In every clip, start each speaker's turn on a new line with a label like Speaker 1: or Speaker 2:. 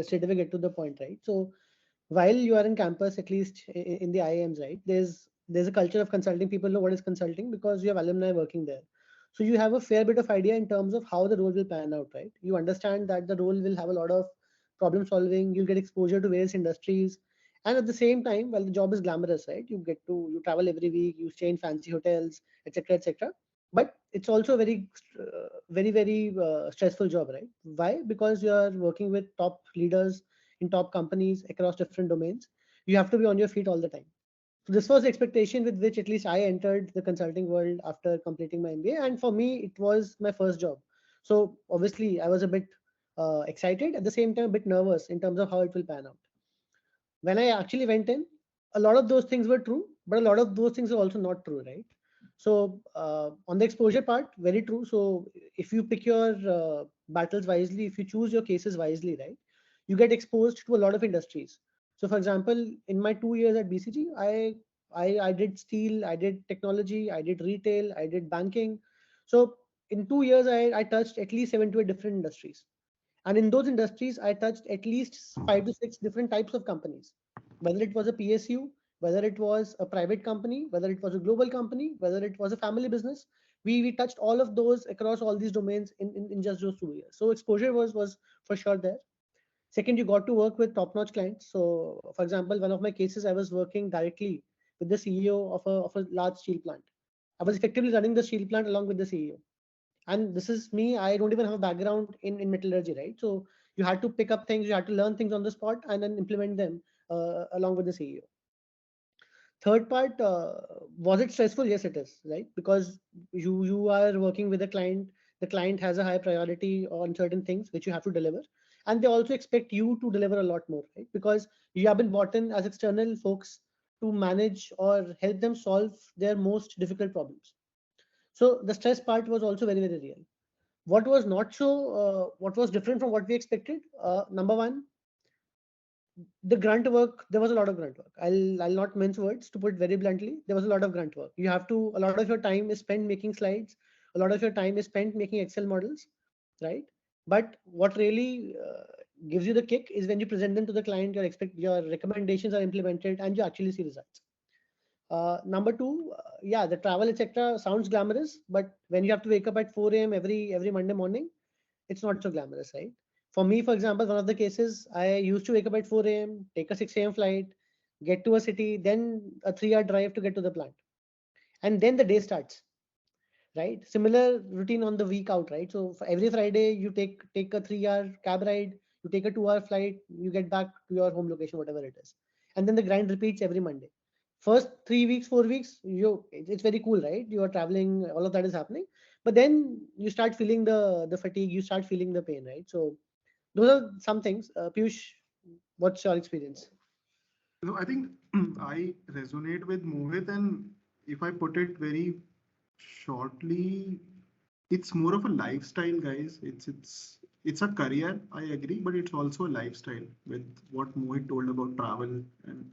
Speaker 1: straight away get to the point, right? So while you are in campus, at least in the IIMs, right, there's a culture of consulting. People know what is consulting because you have alumni working there. So you have a fair bit of idea in terms of how the role will pan out, right? You understand that the role will have a lot of problem solving. You'll get exposure to various industries, and at the same time, while the job is glamorous, right, you travel every week, you stay in fancy hotels, etc., etc. But it's also a very stressful job, right? Why? Because you are working with top leaders in top companies across different domains. You have to be on your feet all the time. So this was the expectation with which at least I entered the consulting world after completing my MBA. And for me, it was my first job. So obviously, I was a bit excited, at the same time, a bit nervous in terms of how it will pan out. When I actually went in, a lot of those things were true, but a lot of those things are also not true, right? So on the exposure part, very true. So if you pick your battles wisely, if you choose your cases wisely, right, you get exposed to a lot of industries. So for example, in my 2 years at BCG, I did steel, I did technology, I did retail, I did banking. So in 2 years, I touched at least 7 to 8 different industries. And in those industries, I touched at least 5 to 6 different types of companies, whether it was a PSU, whether it was a private company, whether it was a global company, whether it was a family business. We touched all of those across all these domains in just those 2 years. So exposure was for sure there. Second, you got to work with top-notch clients. So, for example, one of my cases, I was working directly with the CEO of a large steel plant. I was effectively running the steel plant along with the CEO. And this is me. I don't even have a background in metallurgy, right? So you had to pick up things, you had to learn things on the spot and then implement them along with the CEO. Third part, was it stressful? Yes, it is, right? Because you are working with a client. The client has a high priority on certain things which you have to deliver, and they also expect you to deliver a lot more, right? Because you have been brought in as external folks to manage or help them solve their most difficult problems. So the stress part was also very real. What was not so, what was different from what we expected? Number one, the grunt work. There was a lot of grunt work. I'll not mince words to put it very bluntly. There was a lot of grunt work. You have to. A lot of your time is spent making slides. A lot of your time is spent making Excel models, right? But what really gives you the kick is when you present them to the client. Your recommendations are implemented, and you actually see results. Number two, yeah, the travel etc. sounds glamorous, but when you have to wake up at 4 a.m. every Monday morning, it's not so glamorous, right? For me, for example, one of the cases, I used to wake up at 4 a.m., take a 6 a.m. flight, get to a city, then a 3 hour drive to get to the plant. And then the day starts, right? Similar routine on the week out, right? So for every Friday, you take a 3 hour cab ride, you take a 2 hour flight, you get back to your home location, whatever it is. And then the grind repeats every Monday. First 3 weeks, 4 weeks, it's very cool, right? You are traveling, all of that is happening. But then you start feeling the fatigue, you start feeling the pain, right? So those are some things. Piyush, what's your experience?
Speaker 2: So I think I resonate with Mohit, and if I put it very shortly, it's more of a lifestyle, guys. It's a career, I agree, but it's also a lifestyle with what Mohit told about travel. And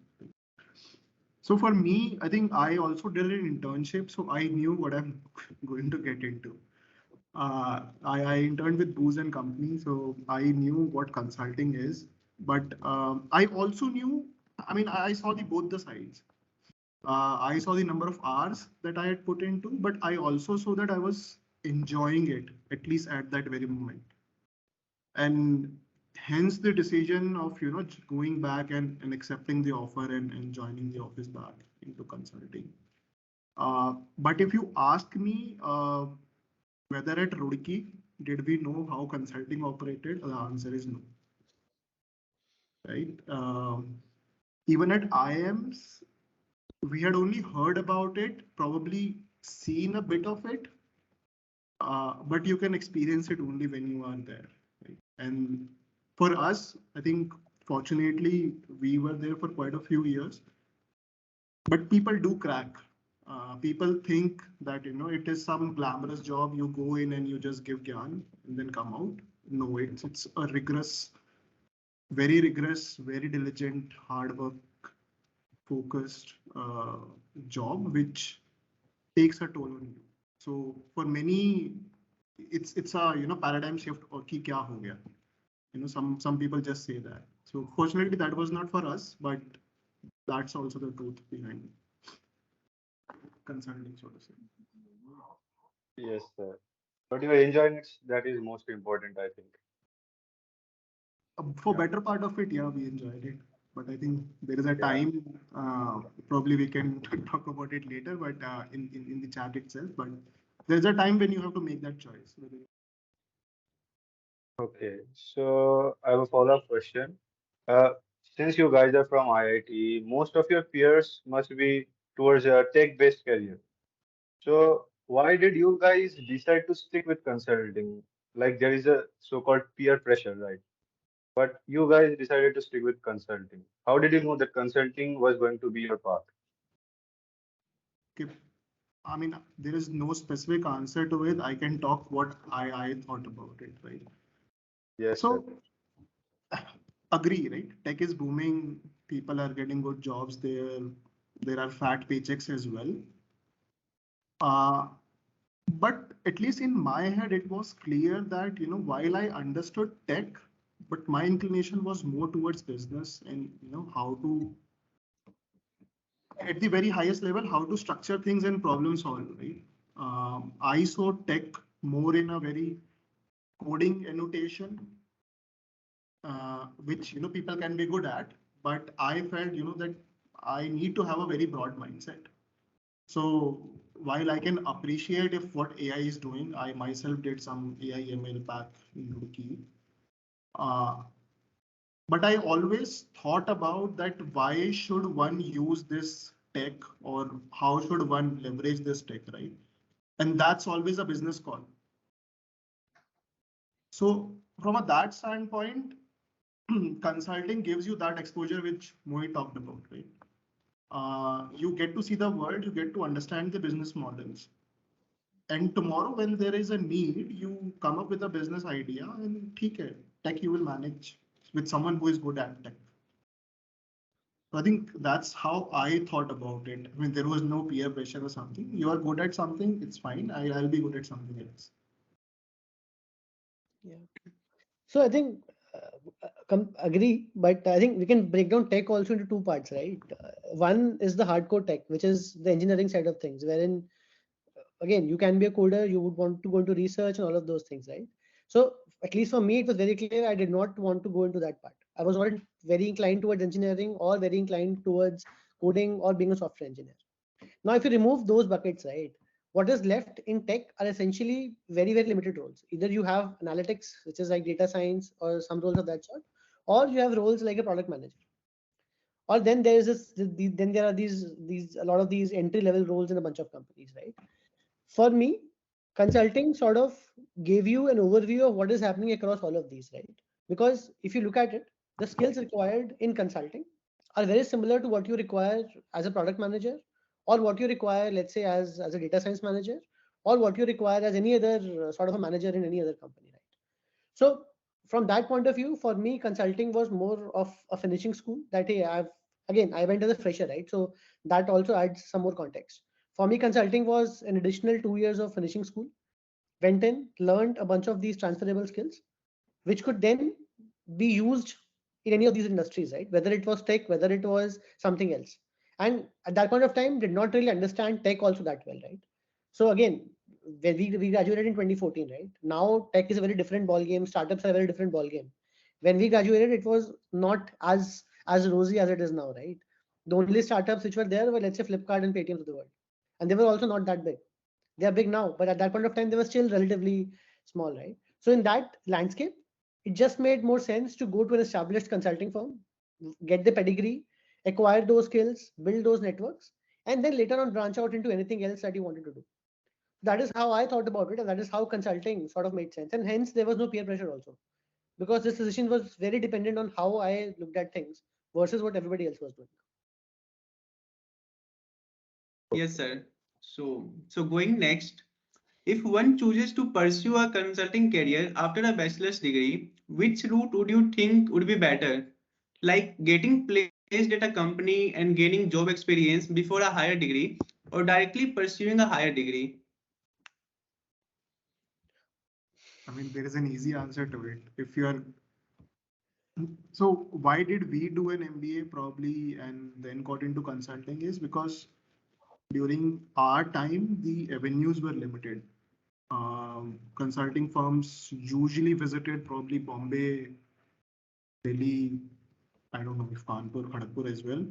Speaker 2: so for me, I think I also did an internship, so I knew what I'm going to get into. I interned with Booz and Company, so I knew what consulting is. But I also knew, I mean, I saw the both the sides. I saw the number of hours that I had put into, but I also saw that I was enjoying it, at least at that very moment. And hence the decision of, going back and accepting the offer and joining the office back into consulting. But if you ask me, whether at Roorkee, did we know how consulting operated? The answer is no. Right? Even at IIMs, we had only heard about it, probably seen a bit of it, but you can experience it only when you are there. Right? And for us, I think fortunately we were there for quite a few years, but people do crack. People think that it is some glamorous job. You go in and you just give gyan and then come out. No, it's a rigorous, very diligent, hard work focused job which takes a toll on you. So for many, it's a paradigm shift. Or ki kya ho gaya? some people just say that. So fortunately, that was not for us, but that's also the truth behind consulting, so to say.
Speaker 3: Yes, sir. But you're enjoying it. That is most important, I think.
Speaker 2: For
Speaker 3: Yeah.
Speaker 2: better part of it, yeah, we enjoyed it. But I think there is a
Speaker 3: Yeah.
Speaker 2: time, probably we can talk about it later, but in the chat itself. But there's a time when you have to make that choice.
Speaker 3: Okay. So I have a follow-up question. Uh, since you guys are from IIT, most of your peers must be towards a tech-based career. So why did you guys decide to stick with consulting? Like there is a so-called peer pressure, right? But you guys decided to stick with consulting. How did you know that consulting was going to be your path?
Speaker 2: Okay. I mean, there is no specific answer to it. I can talk what I thought about it, right?
Speaker 3: Yes, sir.
Speaker 2: So agree, right? Tech is booming. People are getting good jobs there. There are fat paychecks as well. Uh, but at least in my head, it was clear that, while I understood tech, but my inclination was more towards business and, how to, at the very highest level, how to structure things and problem solve, right? I saw tech more in a very coding annotation, which people can be good at, but I felt that I need to have a very broad mindset. So while I can appreciate if what AI is doing, I myself did some AI ML back in Rookie. Uh, but I always thought about that why should one use this tech or how should one leverage this tech, right? And that's always a business call. So from that standpoint, consulting gives you that exposure which Mohit talked about, right? You get to see the world, you get to understand the business models. And tomorrow, when there is a need, you come up with a business idea and tech you will manage with someone who is good at tech. So I think that's how I thought about it. I mean, there was no peer pressure or something. You are good at something, it's fine. I'll be good at something else.
Speaker 1: Yeah. So I think agree, but I think we can break down tech also into two parts, right? One is the hardcore tech, which is the engineering side of things, wherein again you can be a coder, you would want to go into research and all of those things, right? So at least for me, it was very clear I did not want to go into that part. I was not very inclined towards engineering or very inclined towards coding or being a software engineer. Now, if you remove those buckets, right, what is left in tech are essentially very, very limited roles. Either you have analytics, which is like data science or some roles of that sort, or you have roles like a product manager. Or then there is then there are these a lot of these entry level roles in a bunch of companies, right? For me, consulting sort of gave you an overview of what is happening across all of these, right? Because if you look at it, the skills required in consulting are very similar to what you require as a product manager, or what you require, let's say, as a data science manager, or what you require as any other sort of a manager in any other company, right? So from that point of view, for me, consulting was more of a finishing school that, hey, I went as a fresher, right? So that also adds some more context. For me, consulting was an additional 2 years of finishing school. Went in, learned a bunch of these transferable skills, which could then be used in any of these industries, right? Whether it was tech, whether it was something else. And at that point of time, did not really understand tech also that well, right? So again, when we graduated in 2014, right? Now tech is a very different ball game. Startups are a very different ball game. When we graduated, it was not as rosy as it is now, right? The only startups which were there were, let's say, Flipkart and Paytm of the world, and they were also not that big. They are big now, but at that point of time, they were still relatively small, right? So in that landscape, it just made more sense to go to an established consulting firm, get the pedigree, acquire those skills, build those networks, and then later on branch out into anything else that you wanted to do. That is how I thought about it, and that is how consulting sort of made sense. And hence, there was no peer pressure also, because this decision was very dependent on how I looked at things versus what everybody else was doing.
Speaker 4: Yes, sir. So going next, if one chooses to pursue a consulting career after a bachelor's degree, which route would you think would be better? Like getting placed at a company and gaining job experience before a higher degree, or directly pursuing a higher degree?
Speaker 2: I mean, there is an easy answer to it. If you are So why did we do an MBA probably and then got into consulting is because during our time the avenues were limited. Consulting firms usually visited probably Bombay, Delhi, I don't know if Kanpur, Kharagpur as well.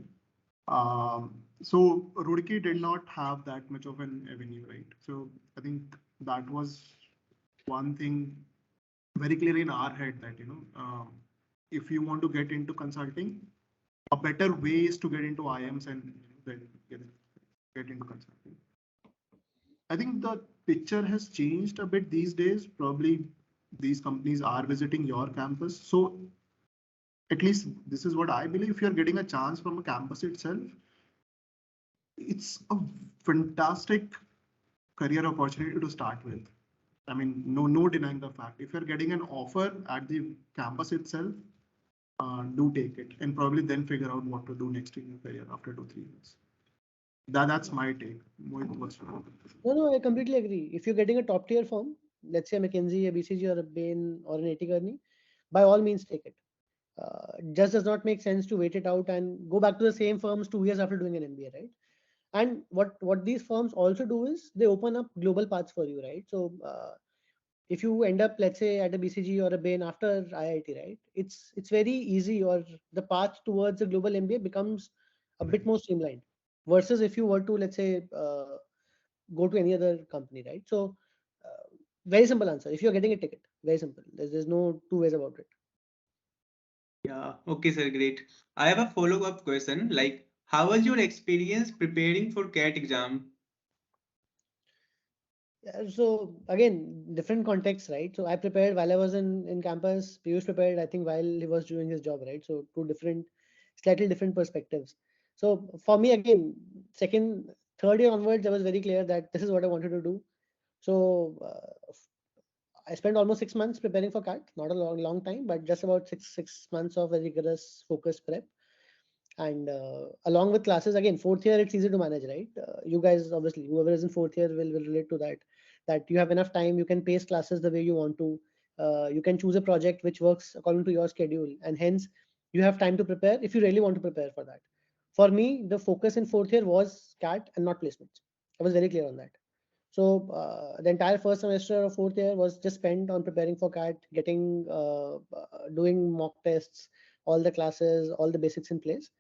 Speaker 2: So Roorkee did not have that much of an avenue, right? So I think that was one thing very clear in our head that, if you want to get into consulting, a better way is to get into IMs and then get into consulting. I think the picture has changed a bit these days. Probably these companies are visiting your campus. So at least this is what I believe. If you're getting a chance from a campus itself, it's a fantastic career opportunity to start with. I mean, no denying the fact. If you're getting an offer at the campus itself, do take it and probably then figure out what to do next in your career after 2-3 years. That's my take. Mohit, what's your
Speaker 1: No, I completely agree. If you're getting a top tier firm, let's say a McKinsey, a BCG, or a Bain, or an AT Kearney, by all means take it. Just does not make sense to wait it out and go back to the same firms 2 years after doing an MBA, right? And what these firms also do is they open up global paths for you, right? So if you end up, let's say, at a BCG or a Bain after IIT, right, it's very easy, or the path towards a global MBA becomes a bit more streamlined versus if you were to, let's say, go to any other company, right? So very simple answer. If you're getting a ticket, very simple. There's no two ways about it.
Speaker 4: Yeah, okay, sir, great. I have a follow-up question. Like, how was your experience preparing for CAT exam?
Speaker 1: Yeah, so again, different contexts, right? So I prepared while I was in campus. Piyush prepared, I think, while he was doing his job, right? So two different, slightly different perspectives. So for me, again, second, third year onwards, I was very clear that this is what I wanted to do. So I spent almost 6 months preparing for CAT. Not a long time, but just about six months of a rigorous, focused prep. And along with classes, again, fourth year, it's easy to manage, right? You guys, obviously, whoever is in fourth year will relate to that. That you have enough time, you can pace classes the way you want to. You can choose a project which works according to your schedule, and hence you have time to prepare if you really want to prepare for that. For me, the focus in fourth year was CAT and not placements. I was very clear on that. So the entire first semester of fourth year was just spent on preparing for CAT, doing mock tests, all the classes, all the basics in place,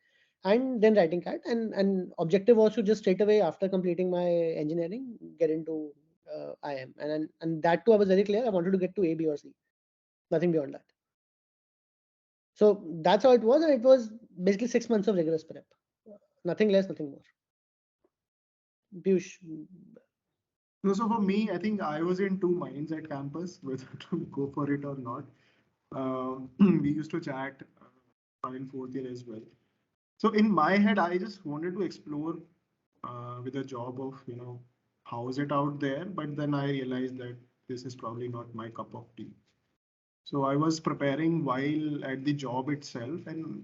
Speaker 1: and then writing CAT. And objective was to just straight away after completing my engineering get into IM. And that too I was very clear. I wanted to get to A, B, or C. Nothing beyond that. So that's how it was, and it was basically 6 months of rigorous prep. Nothing less, nothing more. Piyush.
Speaker 2: No, so for me, I think I was in two minds at campus whether to go for it or not. We used to chat in fourth year as well. So in my head, I just wanted to explore with a job of, how is it out there? But then I realized that this is probably not my cup of tea. So I was preparing while at the job itself, and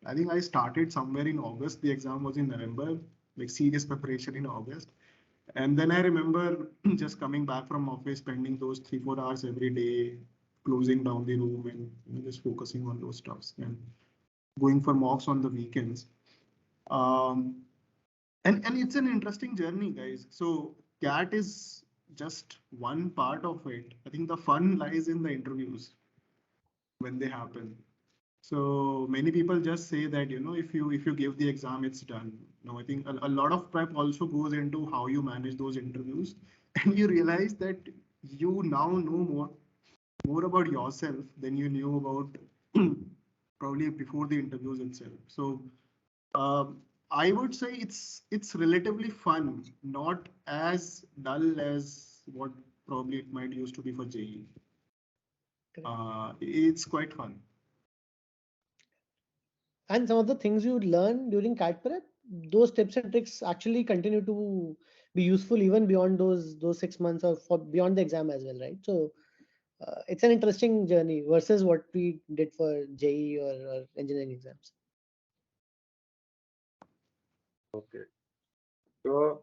Speaker 2: I think I started somewhere in August. The exam was in November, like serious preparation in August. And then I remember just coming back from office, spending those 3-4 hours every day, closing down the room and just focusing on those stuffs and going for mocks on the weekends. Um, and it's an interesting journey, guys. So CAT is just one part of it. I think the fun lies in the interviews when they happen. So many people just say that, if you give the exam, it's done. No, I think a lot of prep also goes into how you manage those interviews, and you realize that you now know more about yourself than you knew about probably before the interviews itself. So I would say it's relatively fun, not as dull as what probably it might used to be for JE. It's quite fun.
Speaker 1: And some of the things you learn during CAT prep, those tips and tricks actually continue to be useful even beyond those 6 months or for beyond the exam as well, right? So it's an interesting journey versus what we did for JE or engineering exams.
Speaker 3: Okay. So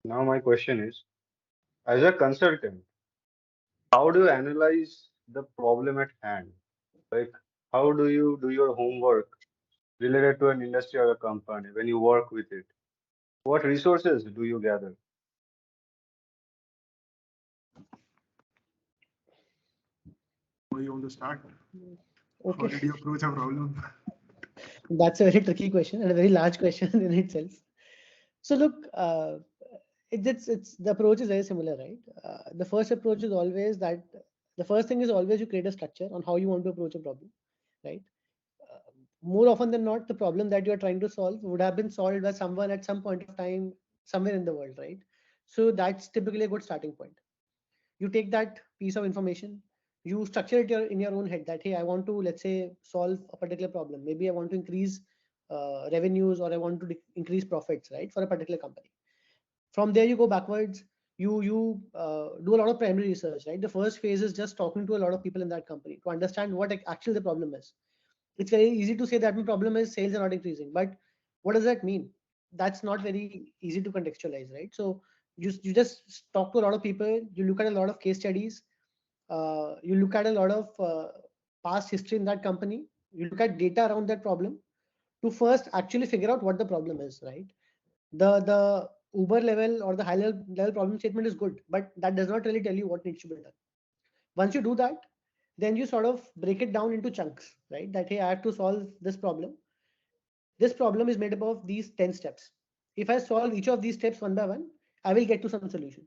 Speaker 3: now my question is, as a consultant, how do you analyze the problem at hand? Like, How do you do your homework related to an industry or a company when you work with it? What resources do you gather?
Speaker 2: How you want to start? How
Speaker 1: Okay,
Speaker 2: did you approach a problem?
Speaker 1: that's a very tricky question and a very large question in itself. So look, it's the approach is very similar, right? The first approach is always that the first thing is always you create a structure on how you want to approach a problem, right? More often than not, the problem that you are trying to solve would have been solved by someone at some point of time somewhere in the world, right? So that's typically a good starting point. You take that piece of information, you structure it in your own head that hey, I want to, let's say, solve a particular problem. Maybe I want to increase revenues, or I want to increase profits, right, for a particular company. From there you go backwards. You do a lot of primary research, right? The first phase is just talking to a lot of people in that company to understand what actually the problem is. It's very easy to say that my problem is sales are not increasing, but what does that mean? That's not very easy to contextualize, right? So you just talk to a lot of people, you look at a lot of case studies, you look at a lot of past history in that company, you look at data around that problem to first actually figure out what the problem is, right? The Uber level or the high level problem statement is good, but that does not really tell you what needs to be done. Once you do that, then you sort of break it down into chunks, right? That hey, I have to solve this problem. This problem is made up of these 10 steps. If I solve each of these steps one by one, I will get to some solution.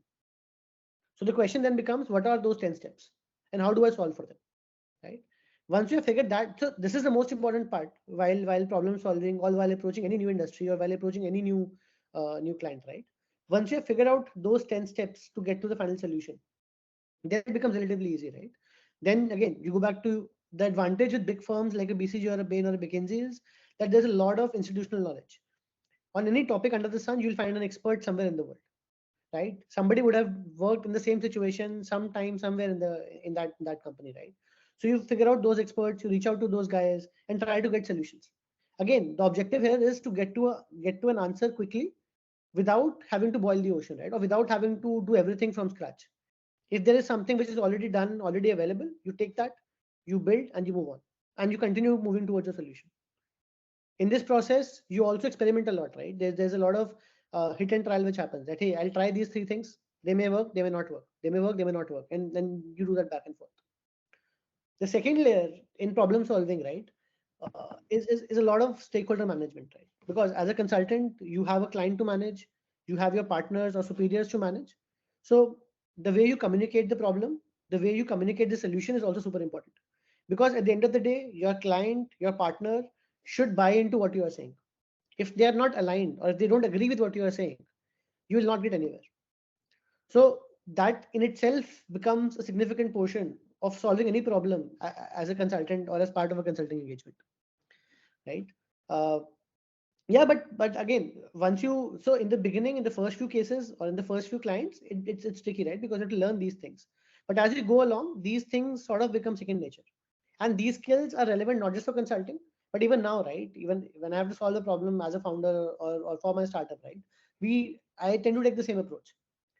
Speaker 1: So the question then becomes, what are those 10 steps and how do I solve for them, right? Once you have figured that, so this is the most important part while problem solving, or while approaching any new industry, or while approaching any new client, right? Once you have figured out those 10 steps to get to the final solution, then it becomes relatively easy, right? Then again, you go back to the advantage with big firms like a BCG or a Bain or a McKinsey is that there's a lot of institutional knowledge. On any topic under the sun, you'll find an expert somewhere in the world, right? Somebody would have worked in the same situation sometime somewhere in that company, right? So you figure out those experts, you reach out to those guys and try to get solutions. Again, the objective here is to get to an answer quickly without having to boil the ocean, right? Or without having to do everything from scratch. If there is something which is already done, already available, you take that, you build, and you move on, and you continue moving towards a solution. In this process, you also experiment a lot, right? There's a lot of hit and trial which happens. That hey, I'll try these three things. They may work, they may not work. They may work, they may not work, and then you do that back and forth. The second layer in problem solving, right, is a lot of stakeholder management, right? Because as a consultant, you have a client to manage, you have your partners or superiors to manage. So the way you communicate the problem, the way you communicate the solution is also super important. Because at the end of the day, your client, your partner should buy into what you are saying. If they are not aligned or if they don't agree with what you are saying, you will not get anywhere. So that in itself becomes a significant portion of solving any problem as a consultant or as part of a consulting engagement, right? Uh, yeah, but again, once you so in the beginning, in the first few cases or in the first few clients, it's tricky, right? Because you have to learn these things. But as you go along, these things sort of become second nature, and these skills are relevant not just for consulting, but even now, right? Even when I have to solve a problem as a founder or for my startup, right? I tend to take the same approach.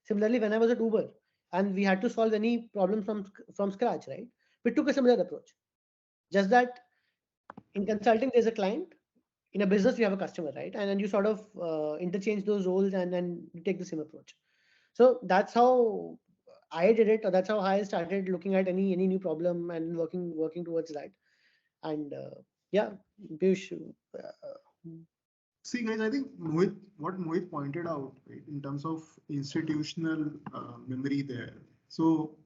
Speaker 1: Similarly, when I was at Uber and we had to solve any problem from scratch, right? We took a similar approach. Just that in consulting, there's a client. In a business, you have a customer, right? And then you sort of interchange those roles and then you take the same approach. So that's how I did it, or that's how I started looking at any new problem and working towards that. And yeah, Piyush,
Speaker 2: See, guys, I think what Mohit pointed out, right, in terms of institutional memory there. So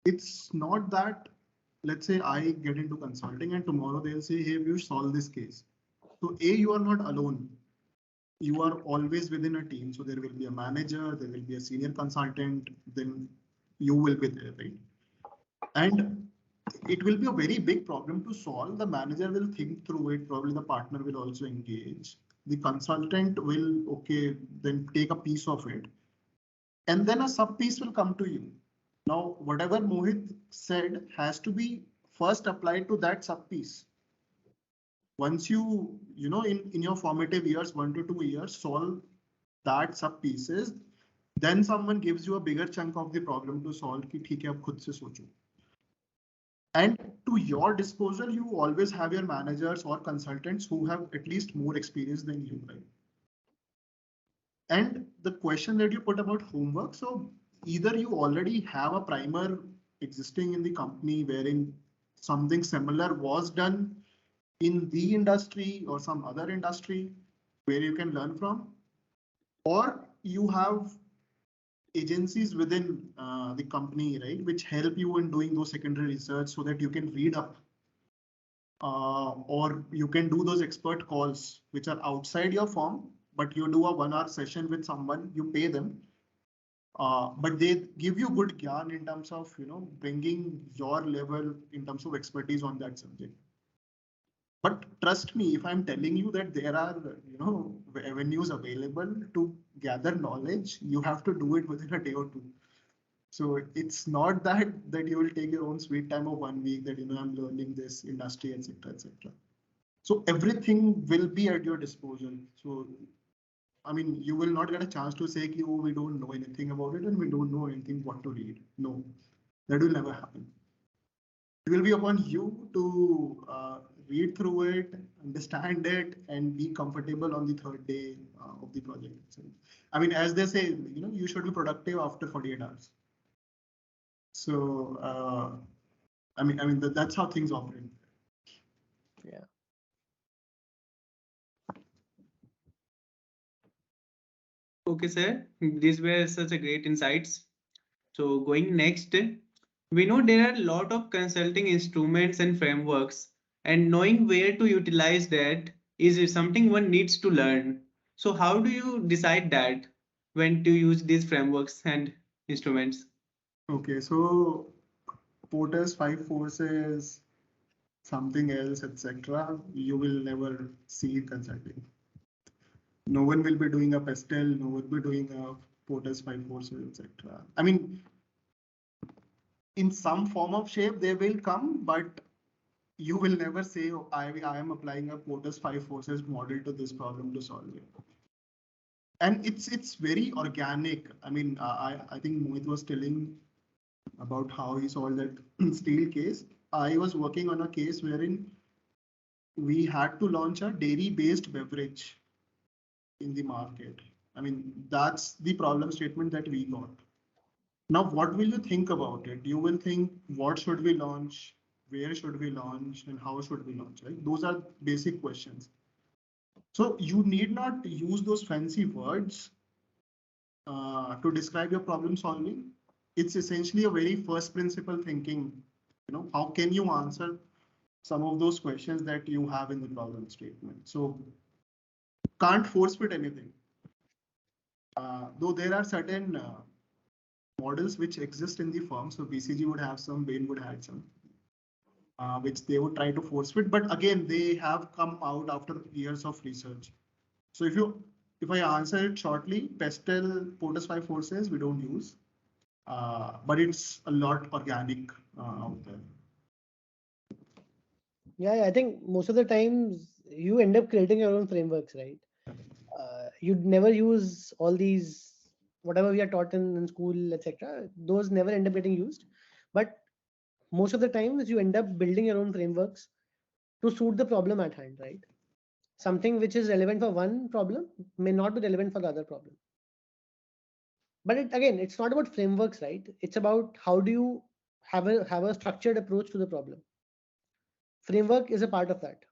Speaker 2: it's not that, let's say I get into consulting and tomorrow they'll say, hey, you solve this case. So you are not alone. You are always within a team. So there will be a manager, there will be a senior consultant, then you will be there, right? And it will be a very big problem to solve. The manager will think through it. Probably the partner will also engage. The consultant will, okay, then take a piece of it. And then a sub piece will come to you. Now, whatever Mohit said has to be first applied to that sub piece. Once in your formative years, 1 to 2 years, solve that sub pieces, then someone gives you a bigger chunk of the problem to solve. कि ठीक है अब खुद से सोचो. And to your disposal, you always have your managers or consultants who have at least more experience than you, right? And the question that you put about homework, so either you already have a primer existing in the company wherein something similar was done in the industry or some other industry where you can learn from, or you have agencies within the company, right, which help you in doing those secondary research so that you can read up, or you can do those expert calls which are outside your firm, but you do a 1 hour session with someone, you pay them, but they give you good gyan in terms of, bringing your level in terms of expertise on that subject. But trust me, if I'm telling you that there are, avenues available to gather knowledge, you have to do it within a day or two. So it's not that you will take your own sweet time of 1 week that, I'm learning this industry, etc., etc. So everything will be at your disposal. So, I mean, you will not get a chance to say, oh, we don't know anything about it and we don't know anything what to read. No, that will never happen. It will be upon you to read through it, understand it, and be comfortable on the third day of the project. So, I mean, as they say, you should be productive after 48 hours. So, that's how things operate.
Speaker 1: Yeah.
Speaker 4: Okay, sir. These were such a great insights. So going next, we know there are a lot of consulting instruments and frameworks, and knowing where to utilize that is something one needs to learn. So how do you decide that when to use these frameworks and instruments?
Speaker 2: Okay, so Porter's 5 forces, something else, etc. You will never see in consulting. No one will be doing a pastel, no one will be doing a Porter's 5 forces, etc. I mean, in some form of shape, they will come, but you will never say, oh, I am applying a Porter's 5 forces model to this problem to solve it. And it's very organic. I mean, I think Mohit was telling about how he solved that steel case. I was working on a case wherein we had to launch a dairy-based beverage in the market. I mean, that's the problem statement that we got. Now, what will you think about it? You will think, what should we launch? Where should we launch? And how should we launch? Right? Those are basic questions. So you need not use those fancy words to describe your problem solving. It's essentially a very first principle thinking. How can you answer some of those questions that you have in the problem statement? So can't force fit anything. Though there are certain models which exist in the firm. So BCG would have some, Bain would have some, which they would try to force fit. But again, they have come out after years of research. So if I answer it shortly, Pestel, Porter's 5 forces, we don't use, but it's a lot organic out there.
Speaker 1: Yeah, I think most of the times you end up creating your own frameworks, right? You'd never use all these, whatever we are taught in school, etc. Those never end up getting used. But most of the times you end up building your own frameworks to suit the problem at hand, right? Something which is relevant for one problem may not be relevant for the other problem. But again, it's not about frameworks, right? It's about how do you have a structured approach to the problem. Framework is a part of that.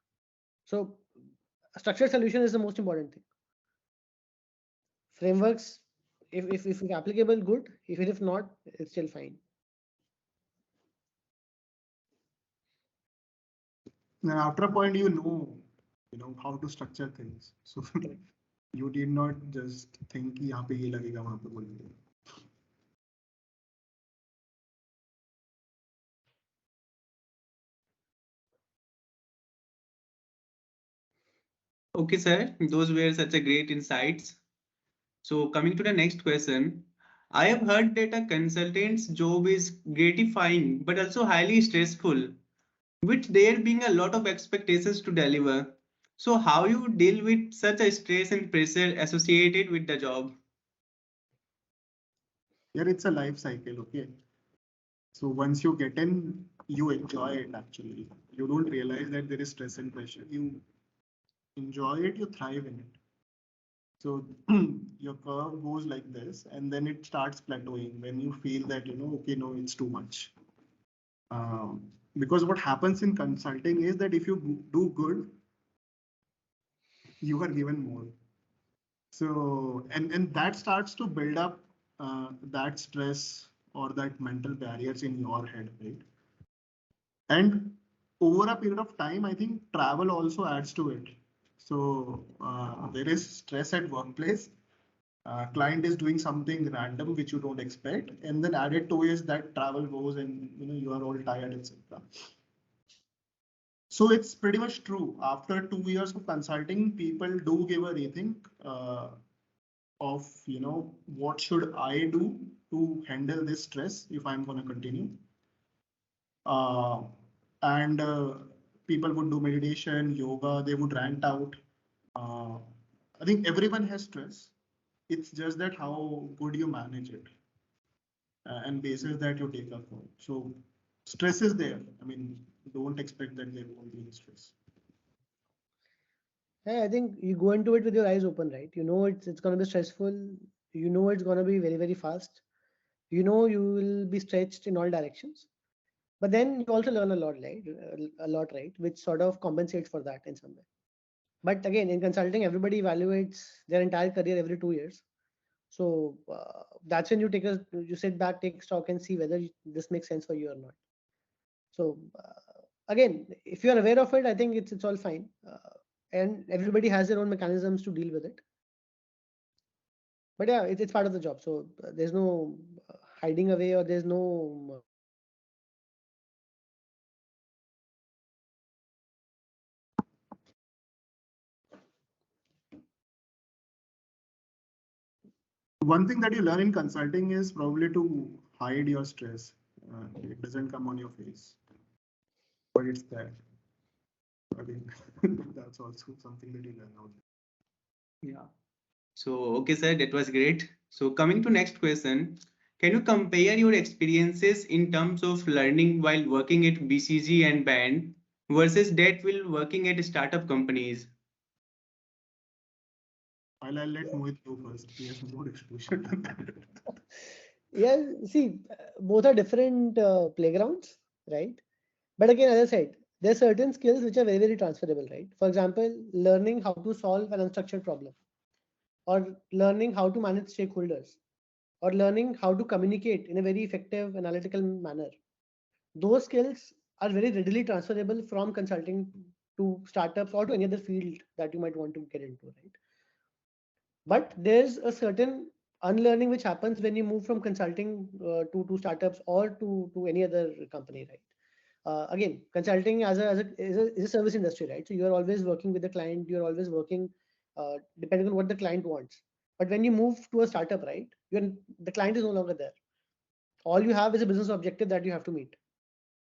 Speaker 1: So a structured solution is the most important thing. Frameworks, if applicable, good. If not, it's still fine.
Speaker 2: And after a point, you know how to structure things. So you did not just think कि यहाँ पे ये लगेगा वहाँ पे बोलेंगे.
Speaker 4: Okay, sir. Those were such a great insights. So coming to the next question, I have heard that a consultant's job is gratifying but also highly stressful, with there being a lot of expectations to deliver. So how you deal with such a stress and pressure associated with the job?
Speaker 2: Here it's a life cycle, okay? So once you get in, you enjoy it actually. You don't realize that there is stress and pressure. You enjoy it, you thrive in it. So your curve goes like this, and then it starts plateauing when you feel that, okay, no, it's too much. Because what happens in consulting is that if you do good, you are given more. So, and that starts to build up that stress or that mental barriers in your head, right? And over a period of time, I think travel also adds to it. So there is stress at workplace. Client is doing something random which you don't expect, and then added to is that travel goes and you are all tired, etc. So it's pretty much true. After 2 years of consulting, people do give a rethink of what should I do to handle this stress if I'm going to continue. Uh, and people would do meditation, yoga, they would rant out. I think everyone has stress. It's just that how good you manage it and basis that you take up for. So stress is there. I mean, don't expect that there won't be any stress.
Speaker 1: Yeah, I think you go into it with your eyes open, right? You know it's gonna be stressful. You know it's gonna be very, very fast. You know you will be stretched in all directions. But then you also learn a lot, right? A lot, right? Which sort of compensates for that in some way. But again, in consulting, everybody evaluates their entire career every 2 years. So that's when you sit back, take stock, and see whether this makes sense for you or not. So again, if you are aware of it, I think it's all fine. And everybody has their own mechanisms to deal with it. But yeah, it's part of the job. So there's no hiding away, or there's no
Speaker 2: One thing that you learn in consulting is probably to hide your stress. It doesn't come on your face, but it's there. I mean, that's also something that you learn out there.
Speaker 4: Yeah. So, okay, sir, that was great. So coming to next question, can you compare your experiences in terms of learning while working at BCG and band versus that while working at startup companies?
Speaker 2: I'll let Mohit go first. He has more exposure to that.
Speaker 1: yeah, see, both are different playgrounds, right? But again, as I said, there are certain skills which are very, very transferable, right? For example, learning how to solve an unstructured problem, or learning how to manage stakeholders, or learning how to communicate in a very effective analytical manner. Those skills are very readily transferable from consulting to startups or to any other field that you might want to get into, right? But there's a certain unlearning which happens when you move from consulting to startups or to any other company, right? Again, consulting is a service industry, right? So you are always working with the client. You're always working depending on what the client wants. But when you move to a startup, right, the client is no longer there. All you have is a business objective that you have to meet.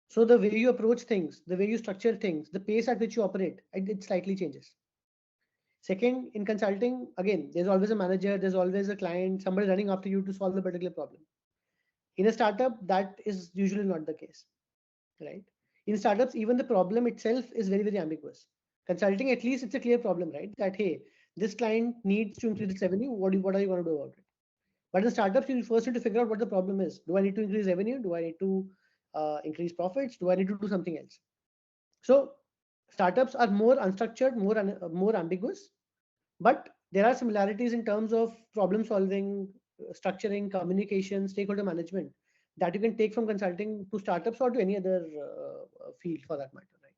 Speaker 1: So the way you approach things, the way you structure things, the pace at which you operate, it slightly changes. Second, in consulting, again, there's always a manager, there's always a client, somebody running after you to solve a particular problem. In a startup, that is usually not the case, right? In startups, even the problem itself is very, very ambiguous. Consulting, at least it's a clear problem, right? That, hey, this client needs to increase its revenue. What are you going to do about it? But in startups, you first need to figure out what the problem is. Do I need to increase revenue? Do I need to increase profits? Do I need to do something else? So startups are more unstructured, more ambiguous, but there are similarities in terms of problem solving, structuring, communication, stakeholder management that you can take from consulting to startups or to any other field for that matter, right?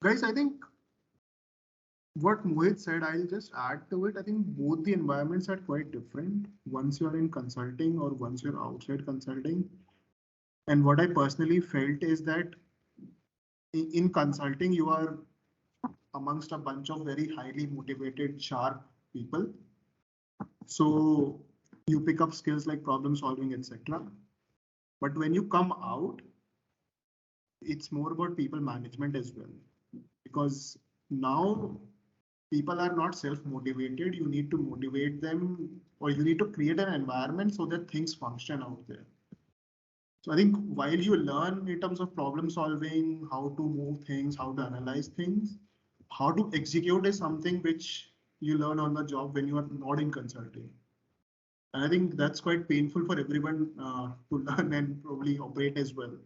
Speaker 2: Guys, I think what Mohit said, I'll just add to it. I think both the environments are quite different once you're in consulting or once you're outside consulting. And what I personally felt is that in consulting, you are amongst a bunch of very highly motivated, sharp people. So you pick up skills like problem solving, etc. But when you come out, it's more about people management as well. Because now people are not self-motivated. You need to motivate them, or you need to create an environment so that things function out there. So I think while you learn in terms of problem solving, how to move things, how to analyze things, how to execute is something which you learn on the job when you are not in consulting. And I think that's quite painful for everyone to learn and probably operate as well.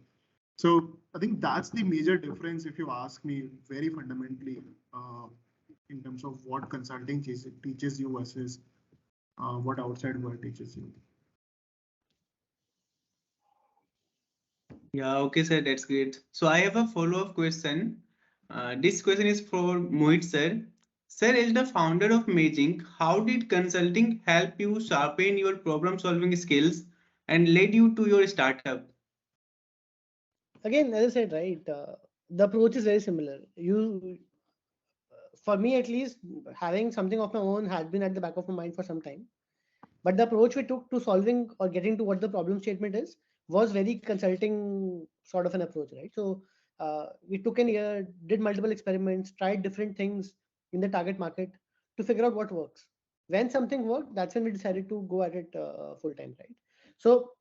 Speaker 2: So I think that's the major difference, if you ask me, very fundamentally, uh, in terms of what consulting teaches you versus what outside world teaches you.
Speaker 4: Yeah, okay, sir, that's great. So I have a follow-up question. This question is for Mohit, sir. Sir, as the founder of Mezink, how did consulting help you sharpen your problem-solving skills and led you to your startup?
Speaker 1: Again, as I said, right, the approach is very similar. For me at least, having something of my own had been at the back of my mind for some time. But the approach we took to solving or getting to what the problem statement is was very consulting sort of an approach, right? So we took an year, did multiple experiments, tried different things in the target market to figure out what works. When something worked, that's when we decided to go at it full time, right? So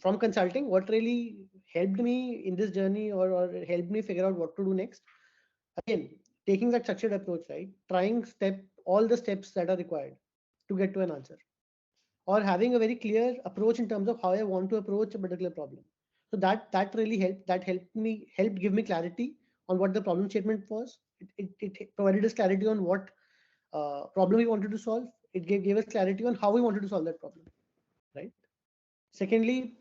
Speaker 1: from consulting, what really helped me in this journey or helped me figure out what to do next, again, taking that structured approach, right? Trying all the steps that are required to get to an answer, or having a very clear approach in terms of how I want to approach a particular problem. So that really helped. That helped give me clarity on what the problem statement was. It provided us clarity on what problem we wanted to solve. It gave us clarity on how we wanted to solve that problem, right? Secondly,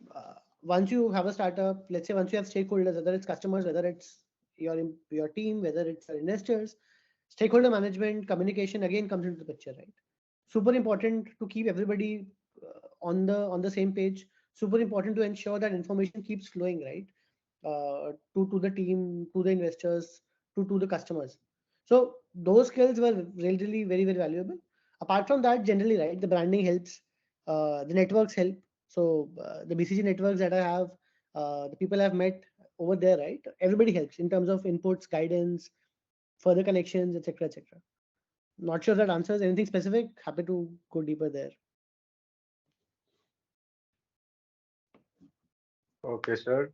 Speaker 1: once you have a startup, let's say once you have stakeholders, whether it's customers, whether it's your team, whether it's your investors, stakeholder management, communication again comes into the picture, right? Super important to keep everybody on the same page. Super important to ensure that information keeps flowing, right? To the team, to the investors, to the customers. So those skills were really very very valuable. Apart from that, generally, right, the branding helps, the networks help. So the BCG networks that I have, the people I've met over there, right, everybody helps in terms of inputs, guidance, further connections, etc., etc. Not sure if that answers anything specific. Happy to go deeper there.
Speaker 3: Okay, sir.